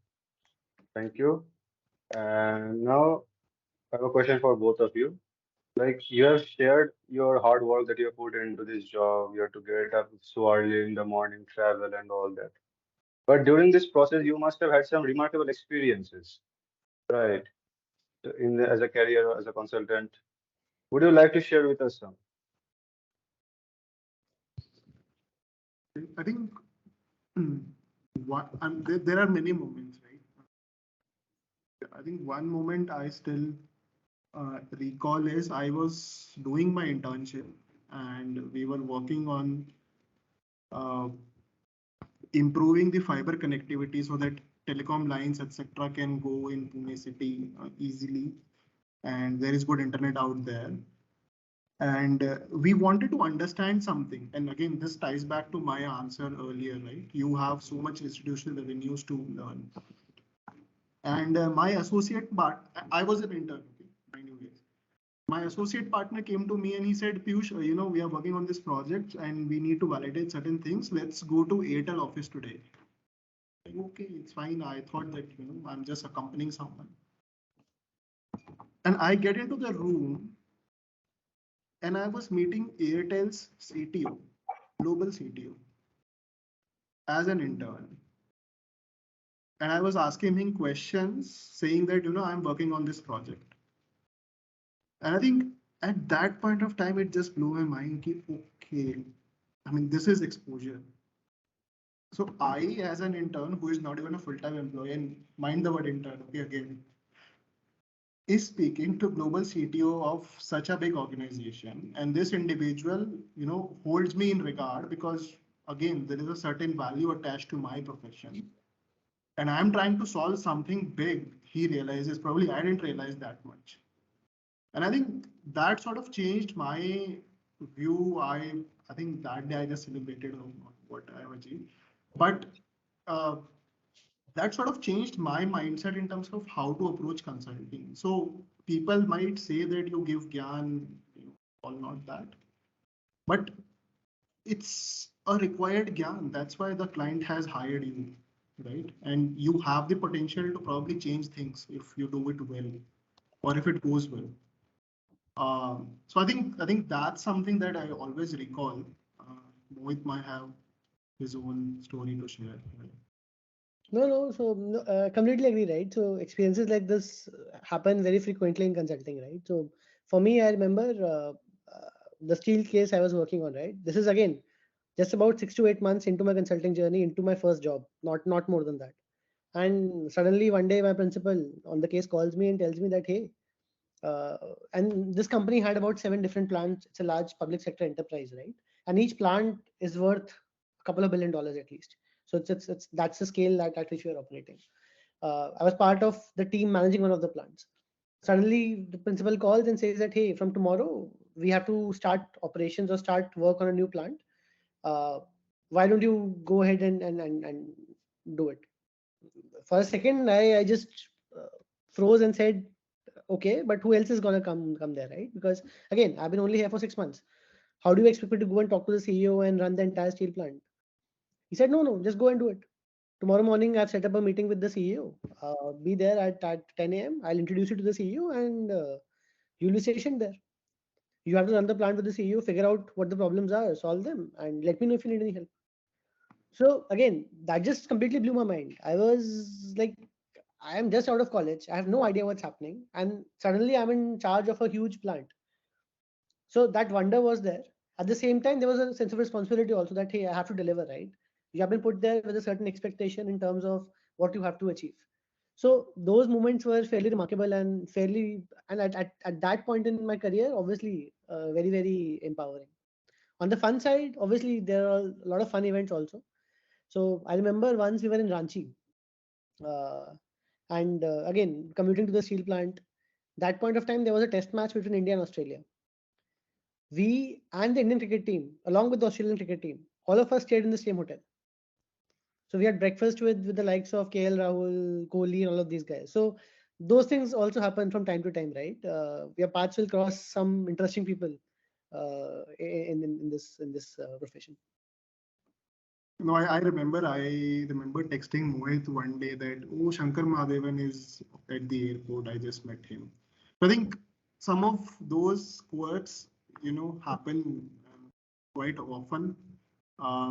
Speaker 3: Thank you. And now I have a question for both of you. Like you have shared your hard work that you have put into this job, you have to get up so early in the morning, travel and all that. But during this process, you must have had some remarkable experiences, right? As a career, as a consultant. Would you like to share with us some?
Speaker 2: I think there are many moments, right? I think one moment I still recall is I was doing my internship and we were working on uh, improving the fiber connectivity so that telecom lines, etc., can go in Pune city easily, and there is good internet out there. And we wanted to understand something. And again, this ties back to my answer earlier, right? You have so much institutional revenues to learn. And my associate, but I was an intern, okay, mind you guys. My associate partner came to me and he said, Piyush, we are working on this project and we need to validate certain things. Let's go to Airtel office today. Like, okay, it's fine. I thought that, I'm just accompanying someone. And I get into the room and I was meeting Airtel's CTO, global CTO, as an intern. And I was asking him questions saying that, I'm working on this project. And I think at that point of time, it just blew my mind. Okay, I mean, this is exposure. So I, as an intern who is not even a full-time employee, and mind the word intern, okay, again, is speaking to global CTO of such a big organization. And this individual, holds me in regard because again, there is a certain value attached to my profession. And I'm trying to solve something big. He realizes probably I didn't realize that much. And I think that sort of changed my view. I think that day I just celebrated what I have achieved. But uh, that sort of changed my mindset in terms of how to approach consulting. So people might say that you give gyan, all not that, but it's a required gyan. That's why the client has hired you. right? And you have the potential to probably change things if you do it well, or if it goes well. So I think that's something that I always recall. Mohit might have his own story to share. Right?
Speaker 1: No. So no, completely agree, right? So experiences like this happen very frequently in consulting, right? So for me, I remember the steel case I was working on, right? This is again just about 6 to 8 months into my consulting journey, into my first job, not more than that. And suddenly one day, my principal on the case calls me and tells me that, hey, uh, and this company had about 7 different plants. It's a large public sector enterprise, right? And each plant is worth a couple of $1 billion at least. So it's that's the scale that at which we are operating. I was part of the team managing one of the plants. Suddenly, the principal calls and says that, hey, from tomorrow we have to start operations or start work on a new plant. Uh, why don't you go ahead and do it? For a second, I just froze and said, okay, but who else is gonna come there, right? Because again, I've been only here for 6 months. How do you expect me to go and talk to the CEO and run the entire steel plant? He said, no, just go and do it. Tomorrow morning, I've set up a meeting with the CEO. Be there at 10 a.m. I'll introduce you to the CEO and you'll be stationed there. You have to run the plant with the CEO, figure out what the problems are, solve them, and let me know if you need any help. So again, that just completely blew my mind. I was like, I am just out of college. I have no idea what's happening. And suddenly I'm in charge of a huge plant. So that wonder was there. At the same time, there was a sense of responsibility also that, hey, I have to deliver, right? You have been put there with a certain expectation in terms of what you have to achieve. So those moments were fairly remarkable and at that point in my career, obviously, very, very empowering. On the fun side, obviously, there are a lot of fun events also. So I remember once we were in Ranchi, uh, and again, commuting to the steel plant. That point of time, there was a test match between India and Australia. We and the Indian cricket team, along with the Australian cricket team, all of us stayed in the same hotel. So we had breakfast with the likes of KL Rahul, Kohli, and all of these guys. So those things also happen from time to time, right? Your paths will cross some interesting people in this profession.
Speaker 2: No, I remember texting Mohit one day that, oh, Shankar Mahadevan is at the airport. I just met him. I think some of those quirks, happen quite often,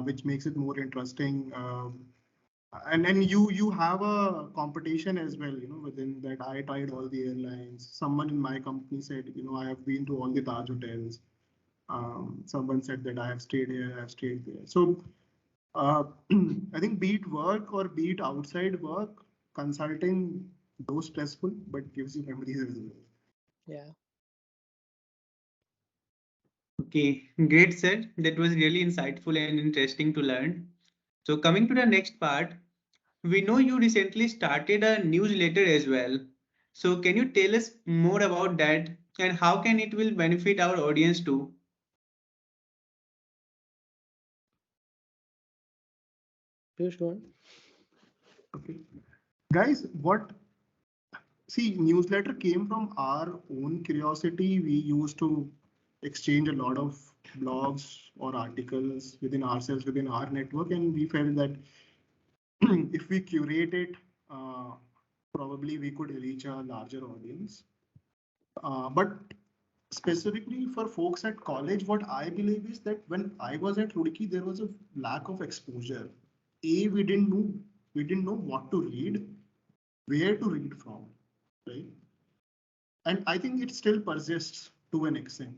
Speaker 2: which makes it more interesting. And you have a competition as well, within that. I tried all the airlines. Someone in my company said, I have been to all the Taj hotels. Someone said that I have stayed here, I have stayed there. So uh, I think be it work or be it outside work, consulting, though stressful, but gives you memories as well.
Speaker 1: Yeah.
Speaker 4: Okay, great, sir. That was really insightful and interesting to learn. So, coming to the next part, we know you recently started a newsletter as well. So, can you tell us more about that and how can it will benefit our audience too?
Speaker 1: Piyush, go on.
Speaker 2: Okay. Guys, see, newsletter came from our own curiosity. We used to exchange a lot of blogs or articles within ourselves, within our network, and we felt that if we curate it, uh, probably we could reach a larger audience. But specifically for folks at college, what I believe is that when I was at Roorkee, there was a lack of exposure. We didn't know what to read, where to read from, right? And I think it still persists to an extent.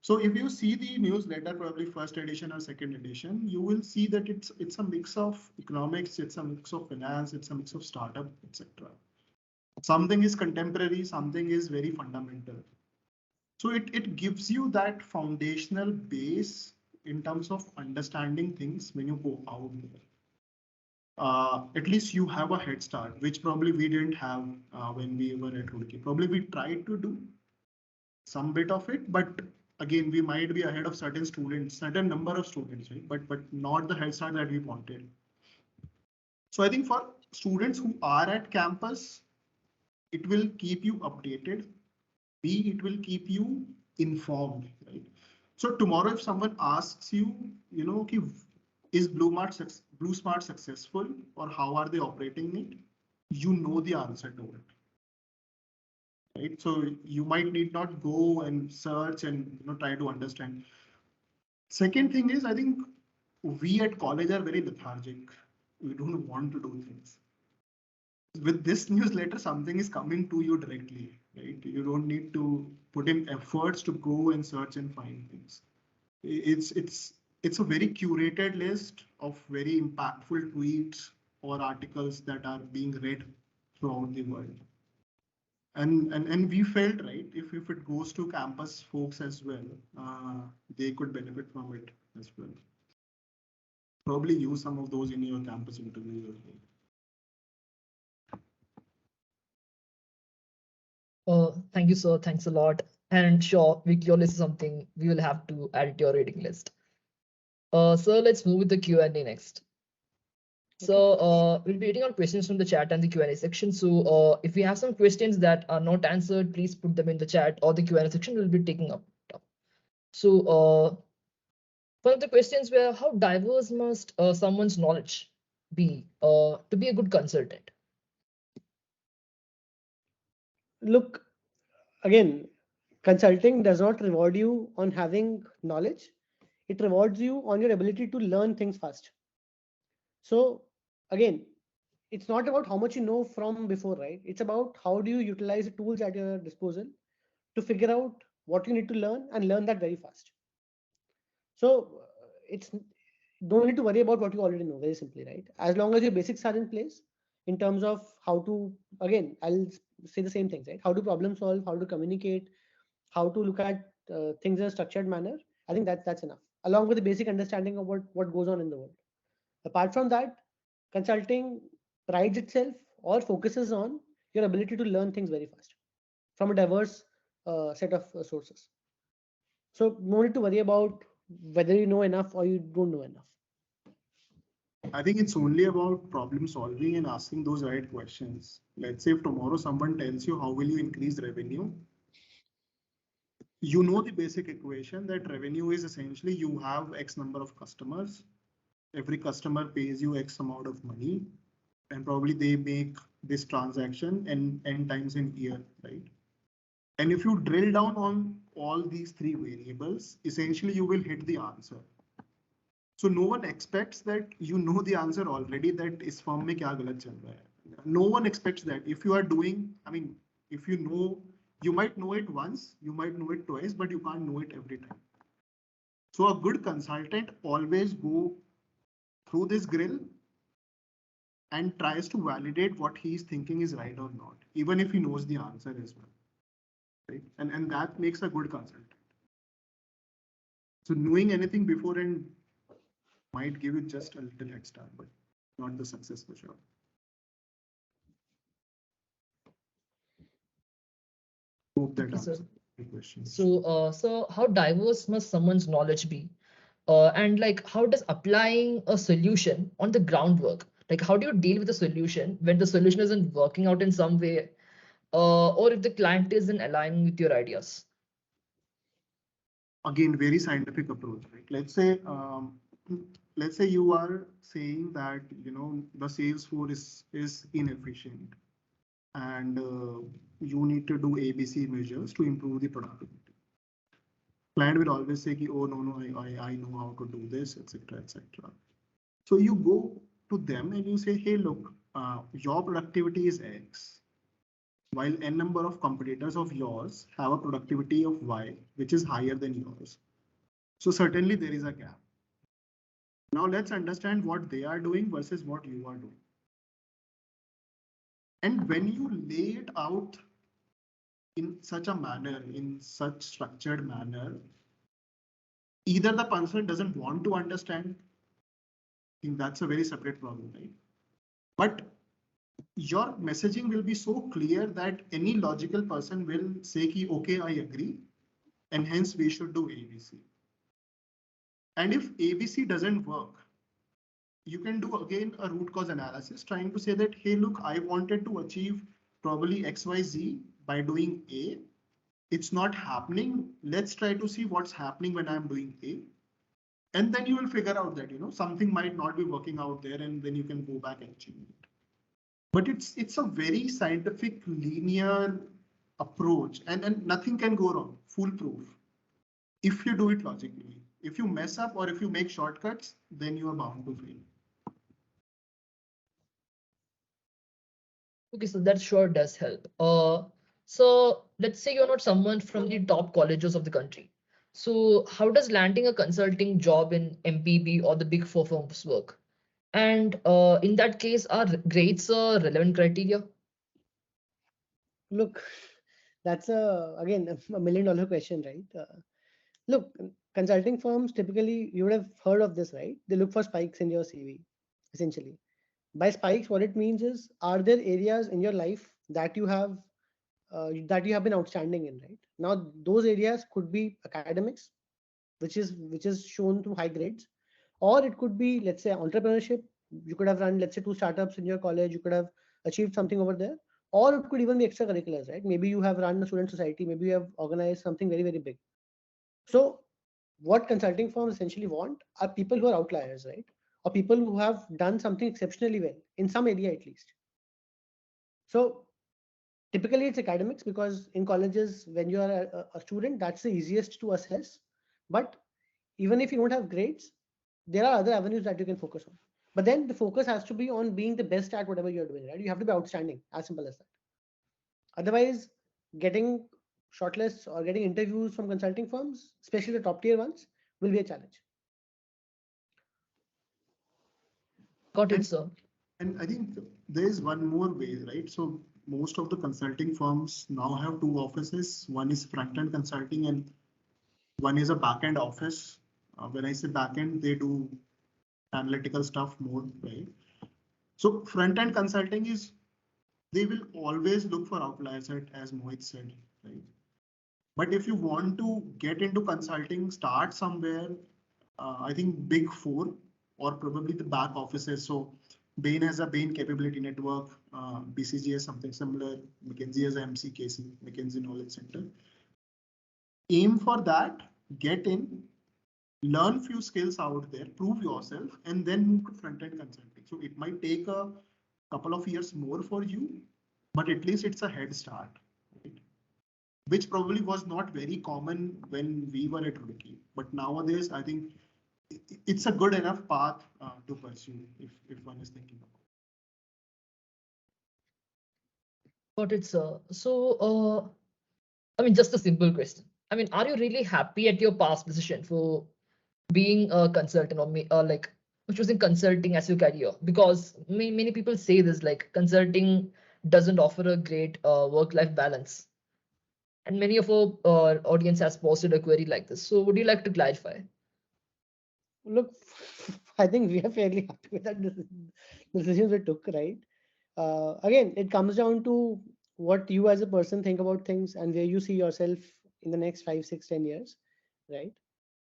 Speaker 2: So if you see the newsletter, probably first edition or second edition, you will see that it's a mix of economics, it's a mix of finance, it's a mix of startup, etc. Something is contemporary, something is very fundamental. So it gives you that foundational base in terms of understanding things when you go out there. At least you have a head start, which probably we didn't have when we were at Roorkee. Probably we tried to do some bit of it, but again, we might be ahead of certain students, certain number of students, right? But not the head start that we wanted. So I think for students who are at campus, it will keep you updated. B, it will keep you informed, right? So tomorrow, if someone asks you, okay, is Blue Smart successful, or how are they operating it? You know the answer to it. Right? So you might need not go and search and try to understand. Second thing is, I think we at college are very lethargic. We don't want to do things. With this newsletter, something is coming to you directly, right? You don't need to put in efforts to go and search and find things. It's a very curated list of very impactful tweets or articles that are being read throughout the world. And we felt, right, if it goes to campus folks as well, they could benefit from it as well. Probably use some of those in your campus interviews as well.
Speaker 5: Thank you, sir. Thanks a lot. And sure, Weekly Olio is something we will have to add to your reading list. So let's move with the Q&A next. So we'll be reading out questions from the chat and the Q&A section. So if we have some questions that are not answered, please put them in the chat or the Q&A section will be taking up. So one of the questions were, how diverse must someone's knowledge be to be a good consultant?
Speaker 1: Look, again, consulting does not reward you on having knowledge. It rewards you on your ability to learn things fast. So again, it's not about how much you know from before, right? It's about how do you utilize the tools at your disposal to figure out what you need to learn and learn that very fast. So it's don't need to worry about what you already know, very simply, right? As long as your basics are in place in terms of how to, again, I'll say the same things, right? How to problem solve, how to communicate, how to look at things in a structured manner. I think that's enough, along with the basic understanding of what goes on in the world. Apart from that, consulting prides itself or focuses on your ability to learn things very fast from a diverse set of sources. So no need to worry about whether you know enough or you don't know enough.
Speaker 2: I think it's only about problem solving and asking those right questions. Let's say if tomorrow someone tells you how will you increase revenue, you know the basic equation that revenue is essentially you have X number of customers. Every customer pays you X amount of money, and probably they make this transaction n times in year, right? And if you drill down on all these three variables, essentially you will hit the answer. So no one expects that you know the answer already, that is firm mein kya galat chal raha hai. No one expects that. If you are doing, I mean, if you know, you might know it once, you might know it twice, but you can't know it every time. So a good consultant always go through this grill and tries to validate what he's thinking is right or not, even if he knows the answer as well. Right? And that makes a good consultant. So knowing anything before and might give you just a little head start, but not the success for sure. Hope that answers the question.
Speaker 5: So how diverse must someone's knowledge be? And like, how does applying a solution on the groundwork? Like, how do you deal with a solution when the solution isn't working out in some way, or if the client isn't aligning with your ideas?
Speaker 2: Again, very scientific approach, right? Let's say you are saying that the sales force is inefficient, and you need to do ABC measures to improve the productivity. Client will always say, oh no, I know how to do this, etc., etc. So you go to them and you say, hey, look, your productivity is X, while n number of competitors of yours have a productivity of Y, which is higher than yours. So certainly there is a gap. Now let's understand what they are doing versus what you are doing. And when you lay it out in such a manner, in such structured manner, either the person doesn't want to understand, I think that's a very separate problem, right? But your messaging will be so clear that any logical person will say, okay, I agree, and hence we should do ABC. And if ABC doesn't work, you can do again a root cause analysis, trying to say that, hey, look, I wanted to achieve probably XYZ by doing A. It's not happening. Let's try to see what's happening when I'm doing A. And then you will figure out that, something might not be working out there, and then you can go back and change it. But it's a very scientific, linear approach, and nothing can go wrong, foolproof, if you do it logically. If you mess up or if you make shortcuts, then you are bound to fail.
Speaker 5: Okay, so that sure does help. So let's say you're not someone from the top colleges of the country. So how does landing a consulting job in MPB or the big four firms work? And in that case, are grades a relevant criteria?
Speaker 1: Look, that's again a $1 million question, right? Look, consulting firms typically, you would have heard of this, right? They look for spikes in your CV, essentially. By spikes, what it means is, are there areas in your life that you have been outstanding in, right? Now, those areas could be academics, which is shown through high grades, or it could be, let's say, entrepreneurship. You could have run, let's say, 2 startups in your college. You could have achieved something over there, or it could even be extracurriculars, right? Maybe you have run a student society. Maybe you have organized something very, very big. So what consulting firms essentially want are people who are outliers, right? Or people who have done something exceptionally well in some area at least. So typically it's academics, because in colleges, when you are a student, that's the easiest to assess. But even if you don't have grades, there are other avenues that you can focus on. But then the focus has to be on being the best at whatever you're doing, right? You have to be outstanding, as simple as that. Otherwise, getting shortlists or getting interviews from consulting firms, especially the top tier ones, will be a challenge.
Speaker 5: Got it, sir.
Speaker 2: And I think there is one more way, right? So most of the consulting firms now have two offices. One is front-end consulting and one is a back-end office. When I say back-end, they do analytical stuff more, right? So front-end consulting is, they will always look for outliers, as Mohit said, right? But if you want to get into consulting, start somewhere, I think big four or probably the back offices. So Bain has a Bain Capability Network, BCG has something similar, McKinsey has a MCKC, McKinsey Knowledge Center. Aim for that, get in, learn few skills out there, prove yourself, and then move to front-end consulting. So it might take a couple of years more for you, but at least it's a head start, right? Which probably was not very common when we were at Rookie. But nowadays, I think it's a good enough path to pursue if one is thinking about.
Speaker 5: Got it, sir. So, I mean, just a simple question. I mean, are you really happy at your past decision for being a consultant or like choosing consulting as your career? Because many people say this, like consulting doesn't offer a great work-life balance. And many of our audience has posted a query like this. So would you like to clarify?
Speaker 1: Look, I think we are fairly happy with that decisions we took, right? Again, it comes down to what you as a person think about things and where you see yourself in the next 5, 6, 10 years, right?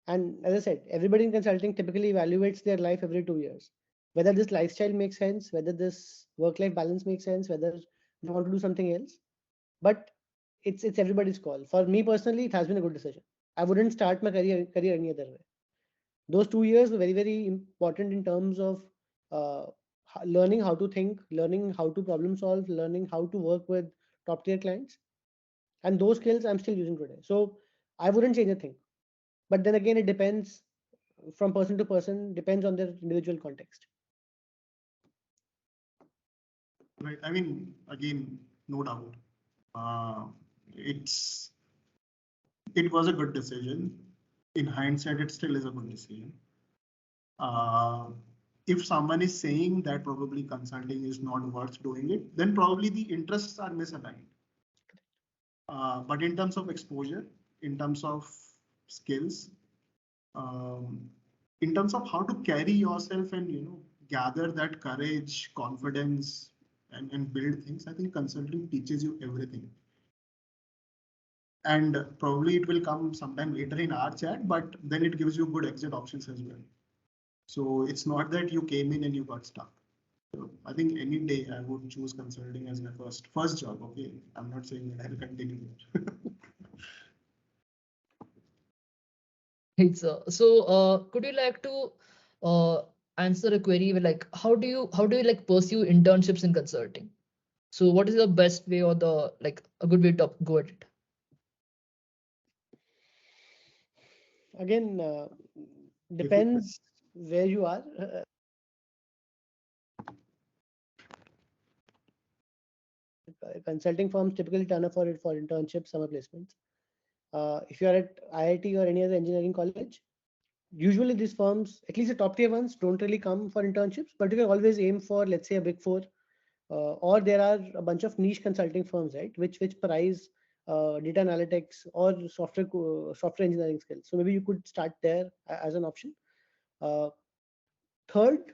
Speaker 1: And as I said, everybody in consulting typically evaluates their life every 2 years. Whether this lifestyle makes sense, whether this work-life balance makes sense, whether they want to do something else. But it's everybody's call. For me personally, it has been a good decision. I wouldn't start my career any other way. Those 2 years were very, very important in terms of uh, learning how to think, learning how to problem solve, learning how to work with top tier clients. And those skills I'm still using today. So I wouldn't change a thing. But then again, it depends from person to person, depends on their individual context.
Speaker 2: Right. I mean, again, no doubt. Uh, it's it was a good decision. In hindsight, it still is a good decision. Uh, if someone is saying that probably consulting is not worth doing it, then probably the interests are misaligned. But in terms of exposure, in terms of skills, um, in terms of how to carry yourself and gather that courage, confidence, and build things, I think consulting teaches you everything. And probably it will come sometime later in our chat, but then it gives you good exit options as well. So it's not that you came in and you got stuck. So I think any day I would choose consulting as my first job. Okay, I'm not saying that I'll continue.
Speaker 5: It's so could you like to answer a query with like how do you like pursue internships in consulting? So what is the best way or the like a good way to go at it?
Speaker 1: Again,
Speaker 2: If it-
Speaker 1: depends where you are. Consulting firms typically turn up for internships, summer placements. If you are at IIT or any other engineering college, usually these firms, at least the top tier ones, don't really come for internships, but you can always aim for, let's say, a big four, or there are a bunch of niche consulting firms, right, which prize data analytics or software engineering skills. So maybe you could start there as an option. Uh, Third,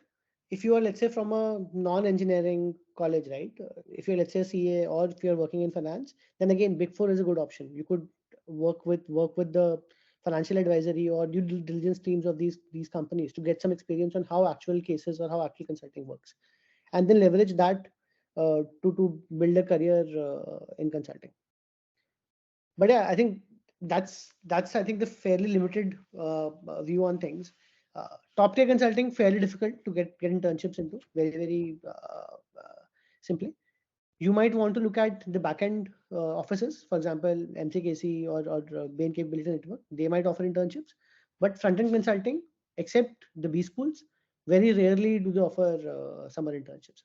Speaker 1: if you are, let's say, from a non-engineering college, right? If you're, let's say, a CA, or if you're working in finance, then again, Big Four is a good option. You could work with the financial advisory or due diligence teams of these companies to get some experience on how actual cases or how actual consulting works, and then leverage that to build a career in consulting. But yeah, I think that's I think the fairly limited view on things. Top tier consulting fairly difficult to get internships into, very simply. You might want to look at the backend offices, for example, MCKC or Bain Capability Network. They might offer internships, but front end consulting, except the B schools, very rarely do they offer summer internships.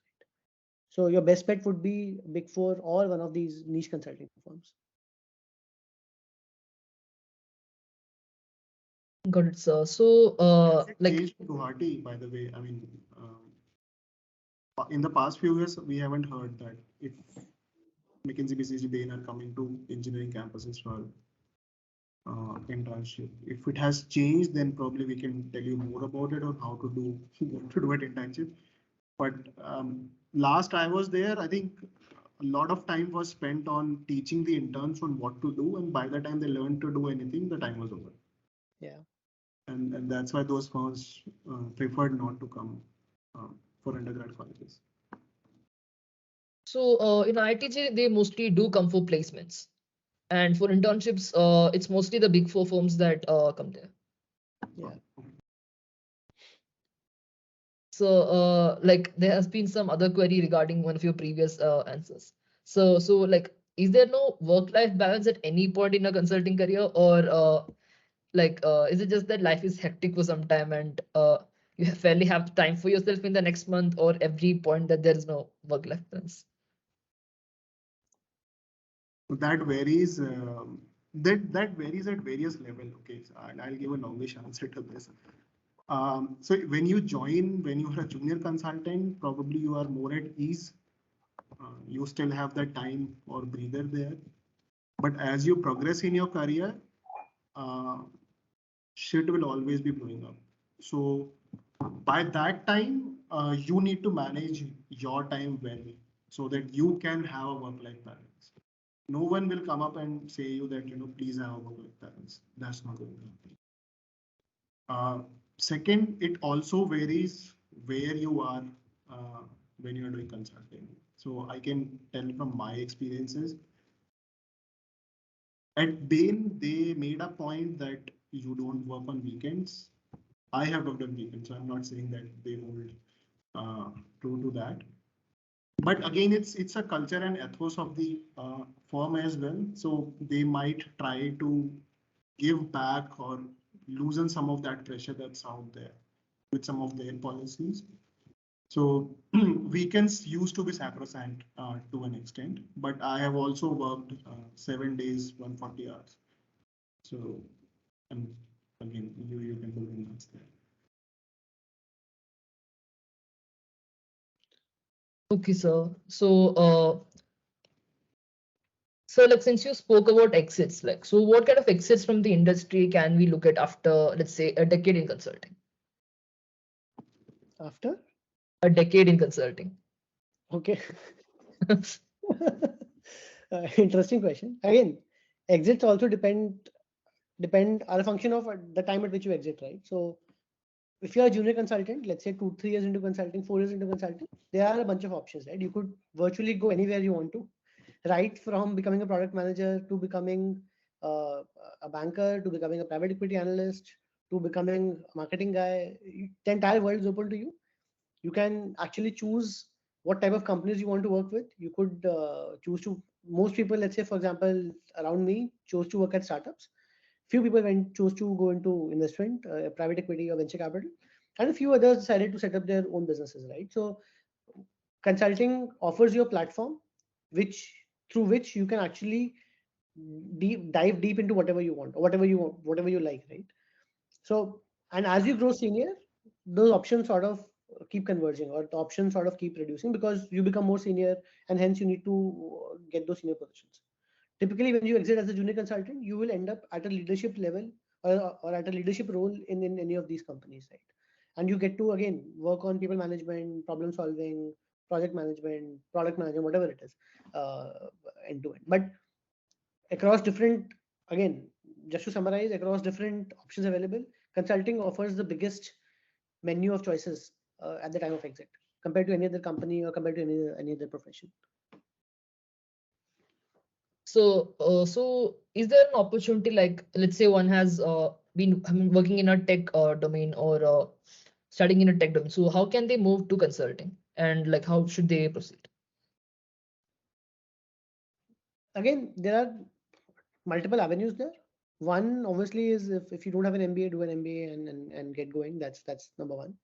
Speaker 1: So your best bet would be Big Four or one of these niche consulting firms.
Speaker 5: Got it, sir. So
Speaker 2: Has it
Speaker 5: like
Speaker 2: changed in Guwahati, by the way? I mean, in the past few years, we haven't heard that if McKinsey, BCG, Bain are coming to engineering campuses for internship. If it has changed, then probably we can tell you more about it or how to do what to do at internship. But last I was there, I think a lot of time was spent on teaching the interns on what to do, and by the time they learned to do anything, the time was over.
Speaker 1: Yeah.
Speaker 2: And that's why those firms preferred not to come for undergrad colleges.
Speaker 5: so in IITJ they mostly do come for placements, and for internships it's mostly the big four firms that come there.
Speaker 1: Yeah.
Speaker 5: So like there has been some other query regarding one of your previous answers. So like is there no work-life balance at any point in a consulting career, or like is it just that life is hectic for some time and you fairly have time for yourself in the next month or every point that there is no work-life balance?
Speaker 2: That varies. That varies at various level. Okay, so I'll give a longish answer to this. So when you join, when you are a junior consultant, probably you are more at ease. You still have that time or breather there. But as you progress in your career, uh, shit will always be blowing up. So by that time, you need to manage your time well so that you can have a work-life balance. No one will come up and say you that, please have a work-life balance. That's not going to happen. Second, it also varies where you are when you're doing consulting. So I can tell from my experiences. At Bain, they made a point that you don't work on weekends. I have worked on weekends, so I'm not saying that they hold true to that. But again, it's a culture and ethos of the firm as well. So they might try to give back or loosen some of that pressure that's out there with some of their policies. So weekends used to be sacrosanct to an extent, but I have also worked 7 days, 140 hours. So, and again, you can do the math there.
Speaker 5: Okay, sir. So like since you spoke about exits, like so what kind of exits from the industry can we look at after, let's say, a decade in consulting?
Speaker 1: After?
Speaker 5: A decade in consulting.
Speaker 1: Okay. Interesting question. Again, exits also depend are a function of the time at which you exit, right? So if you're a junior consultant, let's say 2-3 years into consulting, 4 years into consulting, there are a bunch of options, right? You could virtually go anywhere you want to, right from becoming a product manager to becoming uh, a banker to becoming a private equity analyst to becoming a marketing guy, the entire world is open to you. You can actually choose what type of companies you want to work with. You could choose to, most people, let's say, for example, around me, chose to work at startups. Few people chose to go into investment, private equity or venture capital, and a few others decided to set up their own businesses, right? So consulting offers you a platform which through which you can actually dive deep into whatever you want or whatever you like, right? So, and as you grow senior, those options sort of keep converging, or the options sort of keep reducing because you become more senior, and hence you need to get those senior positions. Typically, when you exit as a junior consultant, you will end up at a leadership level, or at a leadership role in any of these companies, right? And you get to again work on people management, problem solving, project management, product management, whatever it is, uh, end to end. But across different, again, just to summarize, across different options available, consulting offers the biggest menu of choices at the time of exit compared to any other company or compared to any other profession.
Speaker 5: So is there an opportunity, like let's say one has been working in a tech domain, or studying in a tech domain, so how can they move to consulting, and like how should they proceed?
Speaker 1: Again, there are multiple avenues there. One obviously is if you don't have an MBA, do an MBA and get going. That's number one.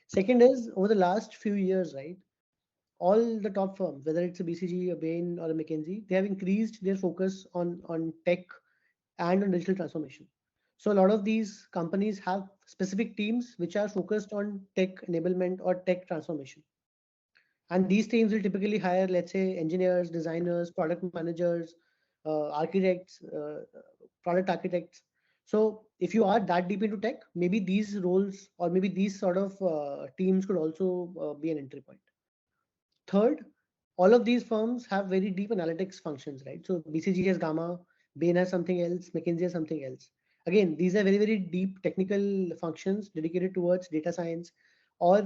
Speaker 1: Second is over the last few years, right? All the top firms, whether it's a BCG, a Bain, or a McKinsey, they have increased their focus on tech and on digital transformation. So a lot of these companies have specific teams which are focused on tech enablement or tech transformation. And these teams will typically hire, let's say, engineers, designers, product managers, architects, product architects. So if you are that deep into tech, maybe these roles or maybe these sort of teams could also be an entry point. Third, all of these firms have very deep analytics functions, right? So BCG has Gamma, Bain has something else, McKinsey has something else. Again, these are very, very deep technical functions dedicated towards data science or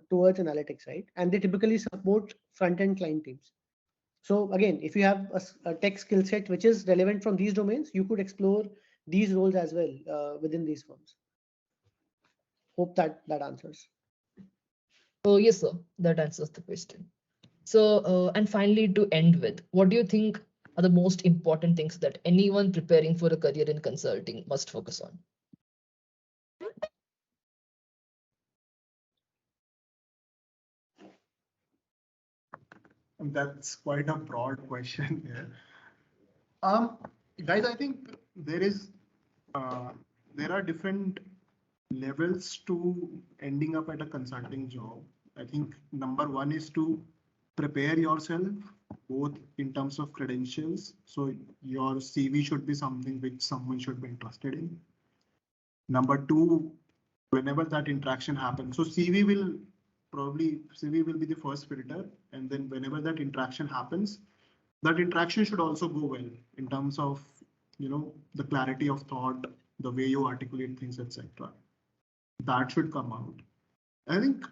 Speaker 1: towards analytics, right? And they typically support front-end client teams. So again, if you have a tech skill set which is relevant from these domains, you could explore these roles as well within these firms. Hope that answers.
Speaker 5: Oh yes, sir, that answers the question. So and finally, to end with, what do you think are the most important things that anyone preparing for a career in consulting must focus on?
Speaker 2: That's quite a broad question here. Um, Guys, I think there are different levels to ending up at a consulting job. I think number one is to prepare yourself both in terms of credentials. So your CV should be something which someone should be interested in. Number two, whenever that interaction happens, so CV will be the first filter, and then whenever that interaction happens, that interaction should also go well in terms of the clarity of thought, the way you articulate things, etc. That should come out. I think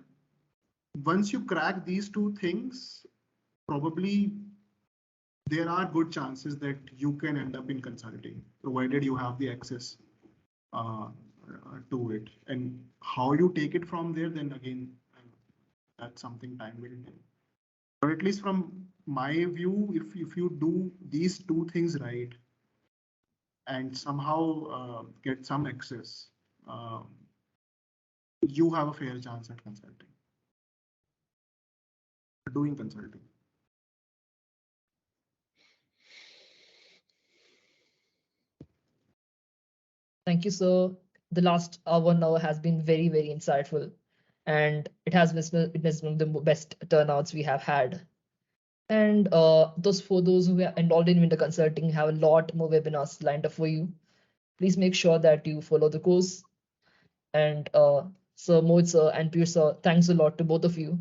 Speaker 2: once you crack these two things, probably there are good chances that you can end up in consulting, provided you have the access uh, to it. And how you take it from there, then again, that's something time will tell. But at least from my view, if you do these two things right and somehow get some access, you have a fair chance at doing consulting.
Speaker 5: Thank you, sir. The last 1 hour has been very, very insightful, and it has witnessed one of the best turnouts we have had. And for those who are enrolled in winter consulting, have a lot more webinars lined up for you. Please make sure that you follow the course. And Sir Mohit sir and Peeyush sir, thanks a lot to both of you.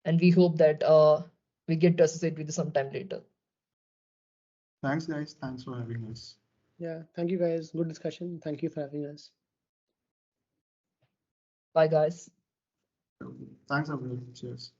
Speaker 5: And we hope that we get to associate with you sometime later.
Speaker 2: Thanks, guys. Thanks for having us.
Speaker 1: Yeah, thank you guys. Good discussion. Thank you for having us.
Speaker 5: Bye, guys.
Speaker 2: Thanks, everyone. Cheers.